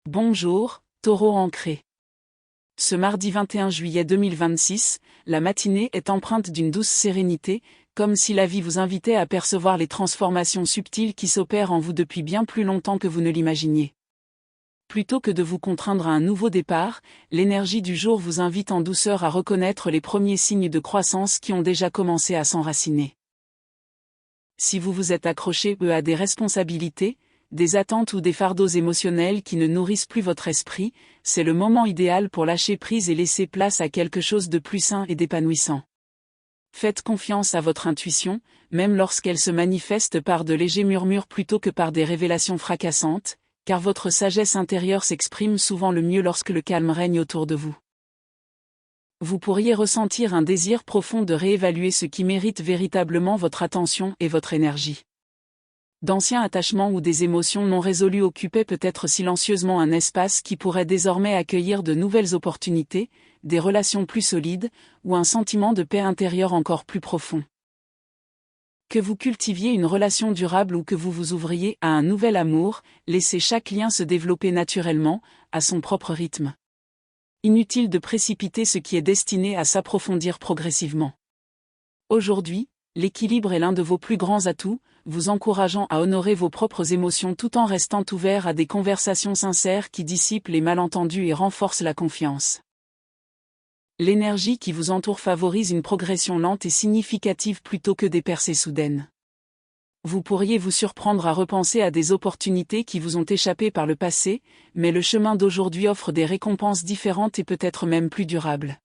Bonjour, Taureau ancré. Ce mardi 21 juillet 2026, la matinée est empreinte d'une douce sérénité, comme si la vie vous invitait à percevoir les transformations subtiles qui s'opèrent en vous depuis bien plus longtemps que vous ne l'imaginiez. Plutôt que de vous contraindre à un nouveau départ, l'énergie du jour vous invite en douceur à reconnaître les premiers signes de croissance qui ont déjà commencé à s'enraciner. Si vous vous êtes accroché à des responsabilités, des attentes ou des fardeaux émotionnels qui ne nourrissent plus votre esprit, c'est le moment idéal pour lâcher prise et laisser place à quelque chose de plus sain et d'épanouissant. Faites confiance à votre intuition, même lorsqu'elle se manifeste par de légers murmures plutôt que par des révélations fracassantes, car votre sagesse intérieure s'exprime souvent le mieux lorsque le calme règne autour de vous. Vous pourriez ressentir un désir profond de réévaluer ce qui mérite véritablement votre attention et votre énergie. D'anciens attachements ou des émotions non résolues occupaient peut-être silencieusement un espace qui pourrait désormais accueillir de nouvelles opportunités, des relations plus solides, ou un sentiment de paix intérieure encore plus profond. Que vous cultiviez une relation durable ou que vous vous ouvriez à un nouvel amour, laissez chaque lien se développer naturellement, à son propre rythme. Inutile de précipiter ce qui est destiné à s'approfondir progressivement. Aujourd'hui, l'équilibre est l'un de vos plus grands atouts, vous encourageant à honorer vos propres émotions tout en restant ouvert à des conversations sincères qui dissipent les malentendus et renforcent la confiance. L'énergie qui vous entoure favorise une progression lente et significative plutôt que des percées soudaines. Vous pourriez vous surprendre à repenser à des opportunités qui vous ont échappé par le passé, mais le chemin d'aujourd'hui offre des récompenses différentes et peut-être même plus durables.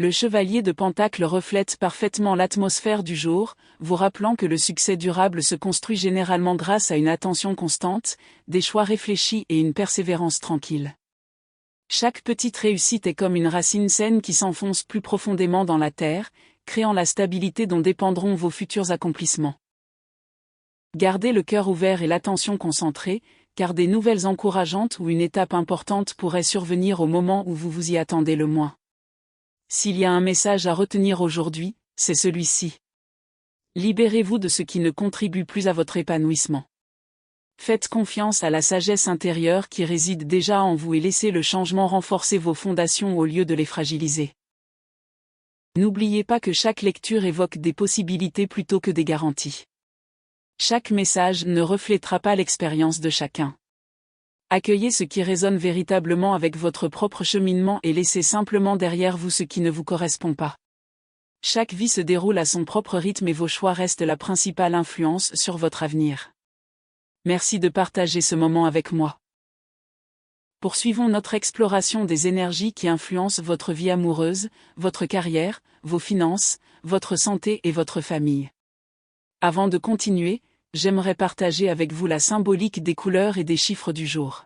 Le chevalier de Pentacle reflète parfaitement l'atmosphère du jour, vous rappelant que le succès durable se construit généralement grâce à une attention constante, des choix réfléchis et une persévérance tranquille. Chaque petite réussite est comme une racine saine qui s'enfonce plus profondément dans la terre, créant la stabilité dont dépendront vos futurs accomplissements. Gardez le cœur ouvert et l'attention concentrée, car des nouvelles encourageantes ou une étape importante pourrait survenir au moment où vous vous y attendez le moins. S'il y a un message à retenir aujourd'hui, c'est celui-ci. Libérez-vous de ce qui ne contribue plus à votre épanouissement. Faites confiance à la sagesse intérieure qui réside déjà en vous et laissez le changement renforcer vos fondations au lieu de les fragiliser. N'oubliez pas que chaque lecture évoque des possibilités plutôt que des garanties. Chaque message ne reflètera pas l'expérience de chacun. Accueillez ce qui résonne véritablement avec votre propre cheminement et laissez simplement derrière vous ce qui ne vous correspond pas. Chaque vie se déroule à son propre rythme et vos choix restent la principale influence sur votre avenir. Merci de partager ce moment avec moi. Poursuivons notre exploration des énergies qui influencent votre vie amoureuse, votre carrière, vos finances, votre santé et votre famille. Avant de continuer, j'aimerais partager avec vous la symbolique des couleurs et des chiffres du jour.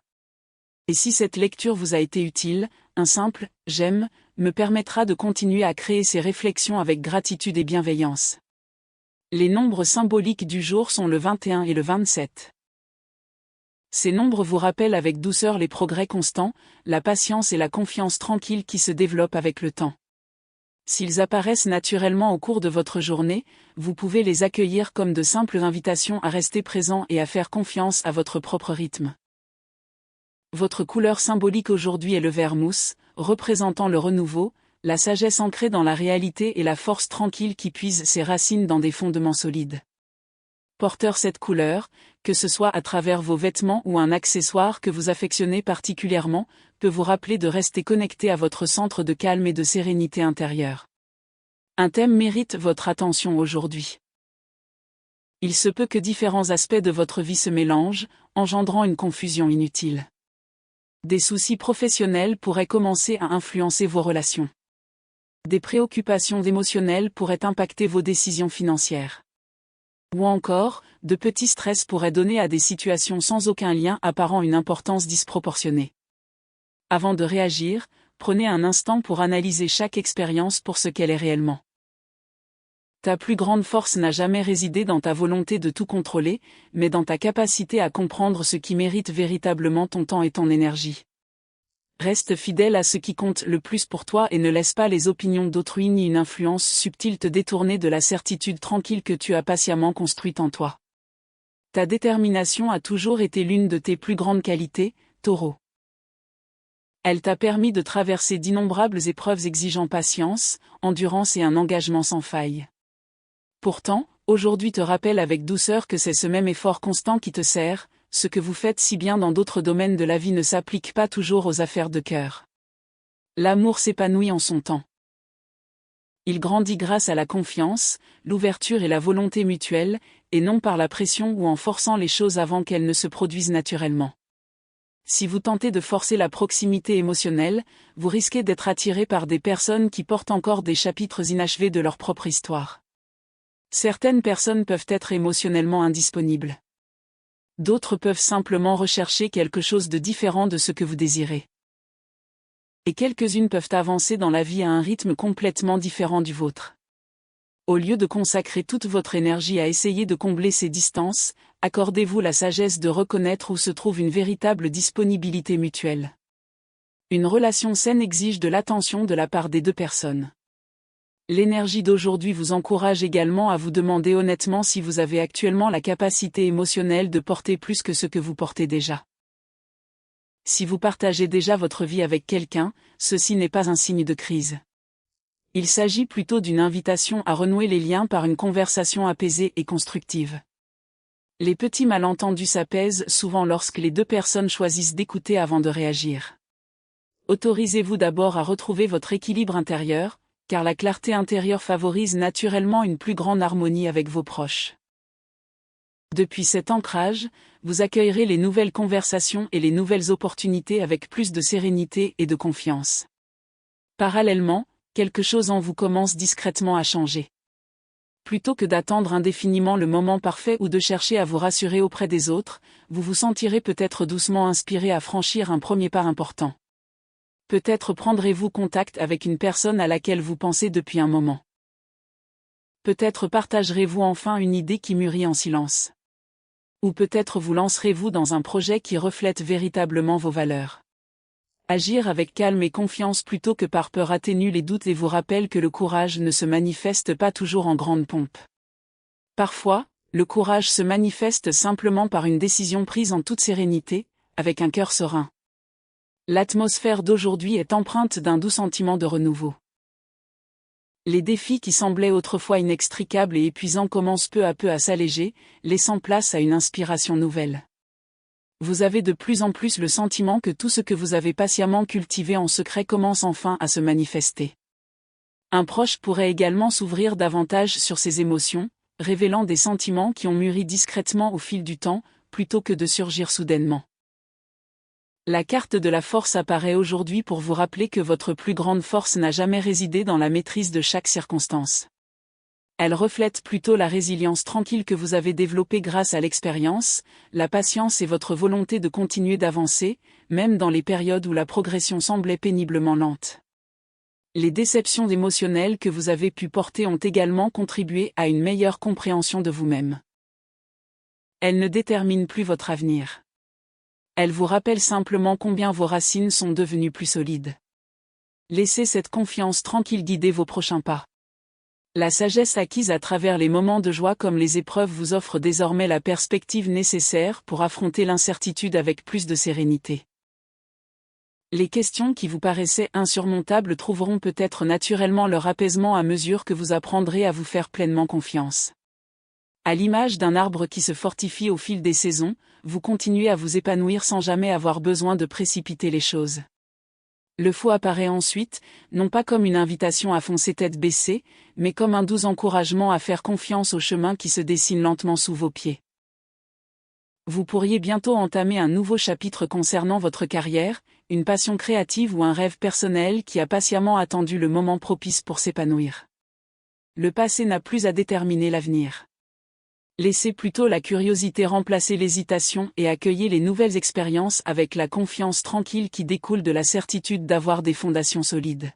Et si cette lecture vous a été utile, un simple « j'aime » me permettra de continuer à créer ces réflexions avec gratitude et bienveillance. Les nombres symboliques du jour sont le 21 et le 27. Ces nombres vous rappellent avec douceur les progrès constants, la patience et la confiance tranquille qui se développent avec le temps. S'ils apparaissent naturellement au cours de votre journée, vous pouvez les accueillir comme de simples invitations à rester présent et à faire confiance à votre propre rythme. Votre couleur symbolique aujourd'hui est le vert mousse, représentant le renouveau, la sagesse ancrée dans la réalité et la force tranquille qui puise ses racines dans des fondements solides. Porteur cette couleur, que ce soit à travers vos vêtements ou un accessoire que vous affectionnez particulièrement, peut vous rappeler de rester connecté à votre centre de calme et de sérénité intérieure. Un thème mérite votre attention aujourd'hui. Il se peut que différents aspects de votre vie se mélangent, engendrant une confusion inutile. Des soucis professionnels pourraient commencer à influencer vos relations. Des préoccupations émotionnelles pourraient impacter vos décisions financières. Ou encore, de petits stress pourraient donner à des situations sans aucun lien apparent une importance disproportionnée. Avant de réagir, prenez un instant pour analyser chaque expérience pour ce qu'elle est réellement. Ta plus grande force n'a jamais résidé dans ta volonté de tout contrôler, mais dans ta capacité à comprendre ce qui mérite véritablement ton temps et ton énergie. Reste fidèle à ce qui compte le plus pour toi et ne laisse pas les opinions d'autrui ni une influence subtile te détourner de la certitude tranquille que tu as patiemment construite en toi. Ta détermination a toujours été l'une de tes plus grandes qualités, Taureau. Elle t'a permis de traverser d'innombrables épreuves exigeant patience, endurance et un engagement sans faille. Pourtant, aujourd'hui te rappelle avec douceur que c'est ce même effort constant qui te sert, ce que vous faites si bien dans d'autres domaines de la vie ne s'applique pas toujours aux affaires de cœur. L'amour s'épanouit en son temps. Il grandit grâce à la confiance, l'ouverture et la volonté mutuelle, et non par la pression ou en forçant les choses avant qu'elles ne se produisent naturellement. Si vous tentez de forcer la proximité émotionnelle, vous risquez d'être attiré par des personnes qui portent encore des chapitres inachevés de leur propre histoire. Certaines personnes peuvent être émotionnellement indisponibles. D'autres peuvent simplement rechercher quelque chose de différent de ce que vous désirez. Et quelques-unes peuvent avancer dans la vie à un rythme complètement différent du vôtre. Au lieu de consacrer toute votre énergie à essayer de combler ces distances, accordez-vous la sagesse de reconnaître où se trouve une véritable disponibilité mutuelle. Une relation saine exige de l'attention de la part des deux personnes. L'énergie d'aujourd'hui vous encourage également à vous demander honnêtement si vous avez actuellement la capacité émotionnelle de porter plus que ce que vous portez déjà. Si vous partagez déjà votre vie avec quelqu'un, ceci n'est pas un signe de crise. Il s'agit plutôt d'une invitation à renouer les liens par une conversation apaisée et constructive. Les petits malentendus s'apaisent souvent lorsque les deux personnes choisissent d'écouter avant de réagir. Autorisez-vous d'abord à retrouver votre équilibre intérieur, car la clarté intérieure favorise naturellement une plus grande harmonie avec vos proches. Depuis cet ancrage, vous accueillerez les nouvelles conversations et les nouvelles opportunités avec plus de sérénité et de confiance. Parallèlement, quelque chose en vous commence discrètement à changer. Plutôt que d'attendre indéfiniment le moment parfait ou de chercher à vous rassurer auprès des autres, vous vous sentirez peut-être doucement inspiré à franchir un premier pas important. Peut-être prendrez-vous contact avec une personne à laquelle vous pensez depuis un moment. Peut-être partagerez-vous enfin une idée qui mûrit en silence. Ou peut-être vous lancerez-vous dans un projet qui reflète véritablement vos valeurs. Agir avec calme et confiance plutôt que par peur atténue les doutes et vous rappelle que le courage ne se manifeste pas toujours en grande pompe. Parfois, le courage se manifeste simplement par une décision prise en toute sérénité, avec un cœur serein. L'atmosphère d'aujourd'hui est empreinte d'un doux sentiment de renouveau. Les défis qui semblaient autrefois inextricables et épuisants commencent peu à peu à s'alléger, laissant place à une inspiration nouvelle. Vous avez de plus en plus le sentiment que tout ce que vous avez patiemment cultivé en secret commence enfin à se manifester. Un proche pourrait également s'ouvrir davantage sur ses émotions, révélant des sentiments qui ont mûri discrètement au fil du temps, plutôt que de surgir soudainement. La carte de la force apparaît aujourd'hui pour vous rappeler que votre plus grande force n'a jamais résidé dans la maîtrise de chaque circonstance. Elle reflète plutôt la résilience tranquille que vous avez développée grâce à l'expérience, la patience et votre volonté de continuer d'avancer, même dans les périodes où la progression semblait péniblement lente. Les déceptions émotionnelles que vous avez pu porter ont également contribué à une meilleure compréhension de vous-même. Elles ne déterminent plus votre avenir. Elles vous rappellent simplement combien vos racines sont devenues plus solides. Laissez cette confiance tranquille guider vos prochains pas. La sagesse acquise à travers les moments de joie comme les épreuves vous offre désormais la perspective nécessaire pour affronter l'incertitude avec plus de sérénité. Les questions qui vous paraissaient insurmontables trouveront peut-être naturellement leur apaisement à mesure que vous apprendrez à vous faire pleinement confiance. À l'image d'un arbre qui se fortifie au fil des saisons, vous continuez à vous épanouir sans jamais avoir besoin de précipiter les choses. Le faux apparaît ensuite, non pas comme une invitation à foncer tête baissée, mais comme un doux encouragement à faire confiance au chemin qui se dessine lentement sous vos pieds. Vous pourriez bientôt entamer un nouveau chapitre concernant votre carrière, une passion créative ou un rêve personnel qui a patiemment attendu le moment propice pour s'épanouir. Le passé n'a plus à déterminer l'avenir. Laissez plutôt la curiosité remplacer l'hésitation et accueillez les nouvelles expériences avec la confiance tranquille qui découle de la certitude d'avoir des fondations solides.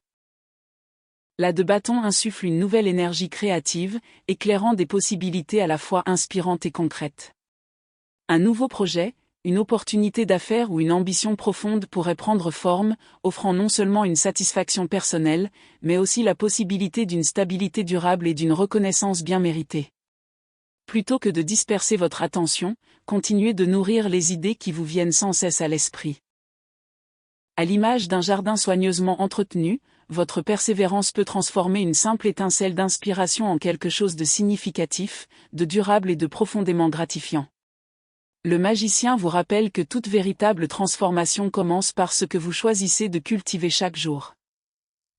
La de bâton insuffle une nouvelle énergie créative, éclairant des possibilités à la fois inspirantes et concrètes. Un nouveau projet, une opportunité d'affaires ou une ambition profonde pourrait prendre forme, offrant non seulement une satisfaction personnelle, mais aussi la possibilité d'une stabilité durable et d'une reconnaissance bien méritée. Plutôt que de disperser votre attention, continuez de nourrir les idées qui vous viennent sans cesse à l'esprit. À l'image d'un jardin soigneusement entretenu, votre persévérance peut transformer une simple étincelle d'inspiration en quelque chose de significatif, de durable et de profondément gratifiant. Le magicien vous rappelle que toute véritable transformation commence par ce que vous choisissez de cultiver chaque jour.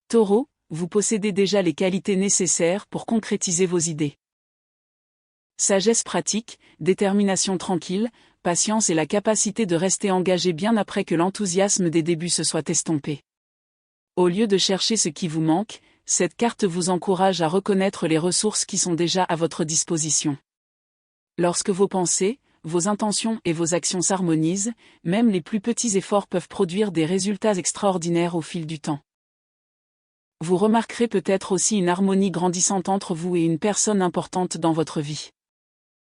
Taureau, vous possédez déjà les qualités nécessaires pour concrétiser vos idées. Sagesse pratique, détermination tranquille, patience et la capacité de rester engagé bien après que l'enthousiasme des débuts se soit estompé. Au lieu de chercher ce qui vous manque, cette carte vous encourage à reconnaître les ressources qui sont déjà à votre disposition. Lorsque vos pensées, vos intentions et vos actions s'harmonisent, même les plus petits efforts peuvent produire des résultats extraordinaires au fil du temps. Vous remarquerez peut-être aussi une harmonie grandissante entre vous et une personne importante dans votre vie.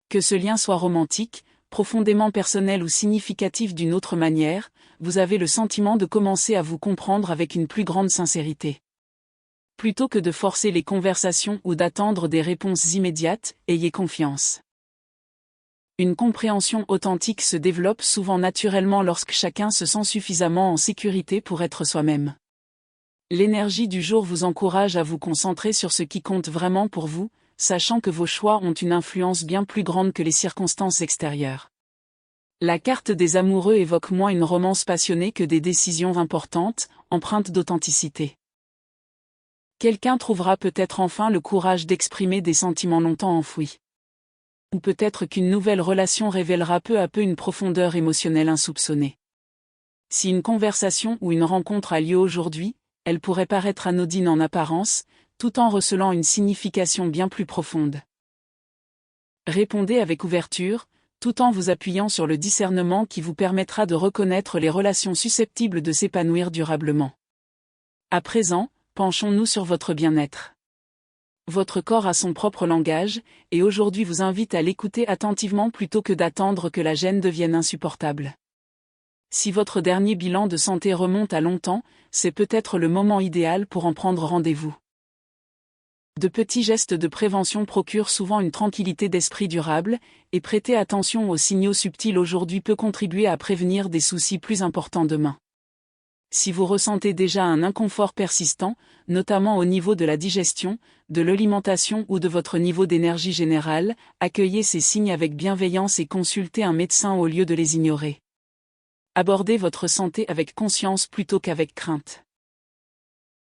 Que ce lien soit romantique, profondément personnel ou significatif d'une autre manière, vous avez le sentiment de commencer à vous comprendre avec une plus grande sincérité. Plutôt que de forcer les conversations ou d'attendre des réponses immédiates, ayez confiance. Une compréhension authentique se développe souvent naturellement lorsque chacun se sent suffisamment en sécurité pour être soi-même. L'énergie du jour vous encourage à vous concentrer sur ce qui compte vraiment pour vous, sachant que vos choix ont une influence bien plus grande que les circonstances extérieures. La carte des amoureux évoque moins une romance passionnée que des décisions importantes, empreintes d'authenticité. Quelqu'un trouvera peut-être enfin le courage d'exprimer des sentiments longtemps enfouis. Ou peut-être qu'une nouvelle relation révélera peu à peu une profondeur émotionnelle insoupçonnée. Si une conversation ou une rencontre a lieu aujourd'hui, elle pourrait paraître anodine en apparence, tout en recelant une signification bien plus profonde. Répondez avec ouverture, tout en vous appuyant sur le discernement qui vous permettra de reconnaître les relations susceptibles de s'épanouir durablement. À présent, penchons-nous sur votre bien-être. Votre corps a son propre langage, et aujourd'hui vous invite à l'écouter attentivement plutôt que d'attendre que la gêne devienne insupportable. Si votre dernier bilan de santé remonte à longtemps, c'est peut-être le moment idéal pour en prendre rendez-vous. De petits gestes de prévention procurent souvent une tranquillité d'esprit durable, et prêter attention aux signaux subtils aujourd'hui peut contribuer à prévenir des soucis plus importants demain. Si vous ressentez déjà un inconfort persistant, notamment au niveau de la digestion, de l'alimentation ou de votre niveau d'énergie générale, accueillez ces signes avec bienveillance et consultez un médecin au lieu de les ignorer. Abordez votre santé avec conscience plutôt qu'avec crainte.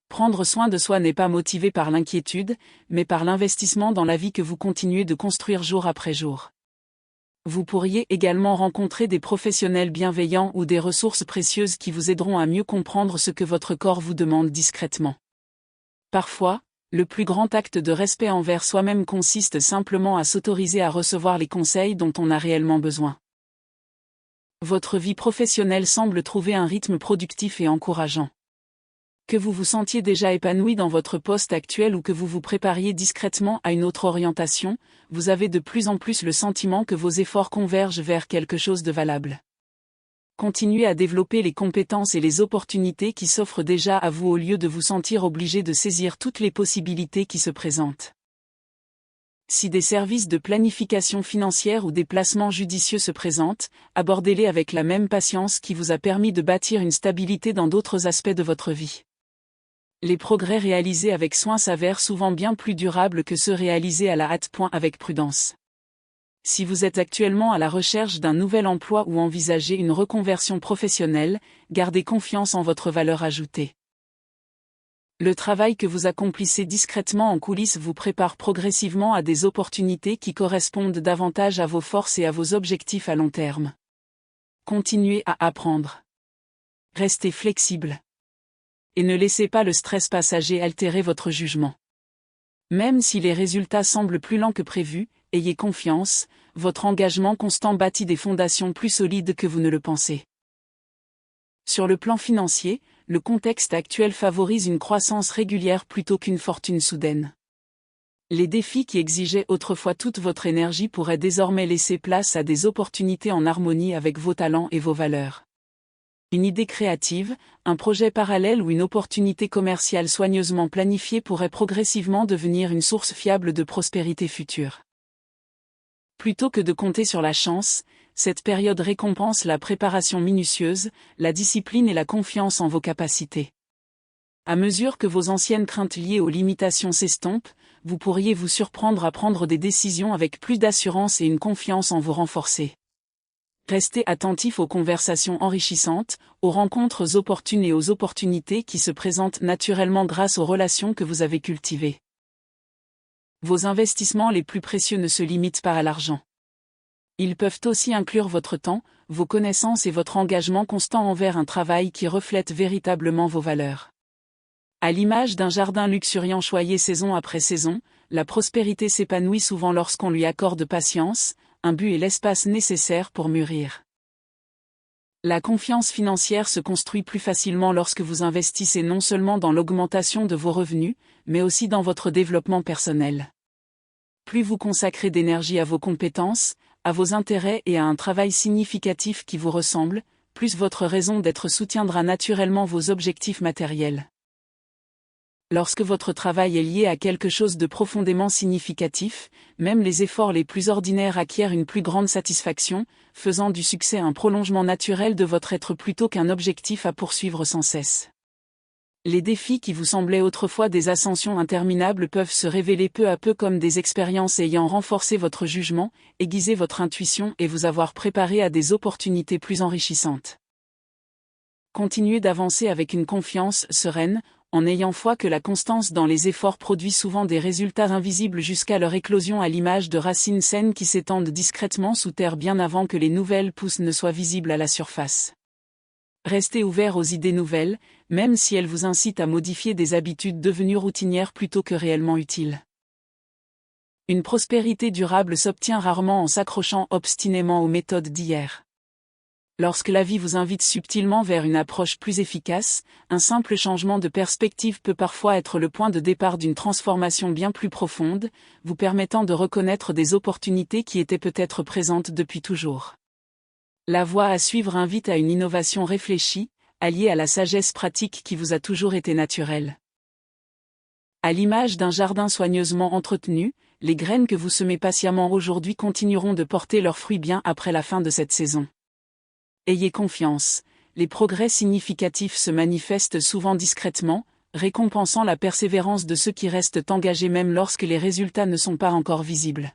Prendre soin de soi n'est pas motivé par l'inquiétude, mais par l'investissement dans la vie que vous continuez de construire jour après jour. Vous pourriez également rencontrer des professionnels bienveillants ou des ressources précieuses qui vous aideront à mieux comprendre ce que votre corps vous demande discrètement. Parfois, le plus grand acte de respect envers soi-même consiste simplement à s'autoriser à recevoir les conseils dont on a réellement besoin. Votre vie professionnelle semble trouver un rythme productif et encourageant. Que vous vous sentiez déjà épanoui dans votre poste actuel ou que vous vous prépariez discrètement à une autre orientation, vous avez de plus en plus le sentiment que vos efforts convergent vers quelque chose de valable. Continuez à développer les compétences et les opportunités qui s'offrent déjà à vous au lieu de vous sentir obligé de saisir toutes les possibilités qui se présentent. Si des services de planification financière ou des placements judicieux se présentent, abordez-les avec la même patience qui vous a permis de bâtir une stabilité dans d'autres aspects de votre vie. Les progrès réalisés avec soin s'avèrent souvent bien plus durables que ceux réalisés à la hâte. Avec prudence. Si vous êtes actuellement à la recherche d'un nouvel emploi ou envisagez une reconversion professionnelle, gardez confiance en votre valeur ajoutée. Le travail que vous accomplissez discrètement en coulisses vous prépare progressivement à des opportunités qui correspondent davantage à vos forces et à vos objectifs à long terme. Continuez à apprendre. Restez flexible. Et ne laissez pas le stress passager altérer votre jugement. Même si les résultats semblent plus lents que prévu, ayez confiance, votre engagement constant bâtit des fondations plus solides que vous ne le pensez. Sur le plan financier, le contexte actuel favorise une croissance régulière plutôt qu'une fortune soudaine. Les défis qui exigeaient autrefois toute votre énergie pourraient désormais laisser place à des opportunités en harmonie avec vos talents et vos valeurs. Une idée créative, un projet parallèle ou une opportunité commerciale soigneusement planifiée pourrait progressivement devenir une source fiable de prospérité future. Plutôt que de compter sur la chance, cette période récompense la préparation minutieuse, la discipline et la confiance en vos capacités. À mesure que vos anciennes craintes liées aux limitations s'estompent, vous pourriez vous surprendre à prendre des décisions avec plus d'assurance et une confiance en vous renforcer. Restez attentif aux conversations enrichissantes, aux rencontres opportunes et aux opportunités qui se présentent naturellement grâce aux relations que vous avez cultivées. Vos investissements les plus précieux ne se limitent pas à l'argent. Ils peuvent aussi inclure votre temps, vos connaissances et votre engagement constant envers un travail qui reflète véritablement vos valeurs. À l'image d'un jardin luxuriant choyé saison après saison, la prospérité s'épanouit souvent lorsqu'on lui accorde patience, un but et l'espace nécessaires pour mûrir. La confiance financière se construit plus facilement lorsque vous investissez non seulement dans l'augmentation de vos revenus, mais aussi dans votre développement personnel. Plus vous consacrez d'énergie à vos compétences, à vos intérêts et à un travail significatif qui vous ressemble, plus votre raison d'être soutiendra naturellement vos objectifs matériels. Lorsque votre travail est lié à quelque chose de profondément significatif, même les efforts les plus ordinaires acquièrent une plus grande satisfaction, faisant du succès un prolongement naturel de votre être plutôt qu'un objectif à poursuivre sans cesse. Les défis qui vous semblaient autrefois des ascensions interminables peuvent se révéler peu à peu comme des expériences ayant renforcé votre jugement, aiguisé votre intuition et vous avoir préparé à des opportunités plus enrichissantes. Continuez d'avancer avec une confiance sereine, en ayant foi que la constance dans les efforts produit souvent des résultats invisibles jusqu'à leur éclosion à l'image de racines saines qui s'étendent discrètement sous terre bien avant que les nouvelles pousses ne soient visibles à la surface. Restez ouvert aux idées nouvelles, même si elles vous incitent à modifier des habitudes devenues routinières plutôt que réellement utiles. Une prospérité durable s'obtient rarement en s'accrochant obstinément aux méthodes d'hier. Lorsque la vie vous invite subtilement vers une approche plus efficace, un simple changement de perspective peut parfois être le point de départ d'une transformation bien plus profonde, vous permettant de reconnaître des opportunités qui étaient peut-être présentes depuis toujours. La voie à suivre invite à une innovation réfléchie, alliée à la sagesse pratique qui vous a toujours été naturelle. À l'image d'un jardin soigneusement entretenu, les graines que vous semez patiemment aujourd'hui continueront de porter leurs fruits bien après la fin de cette saison. Ayez confiance, les progrès significatifs se manifestent souvent discrètement, récompensant la persévérance de ceux qui restent engagés même lorsque les résultats ne sont pas encore visibles.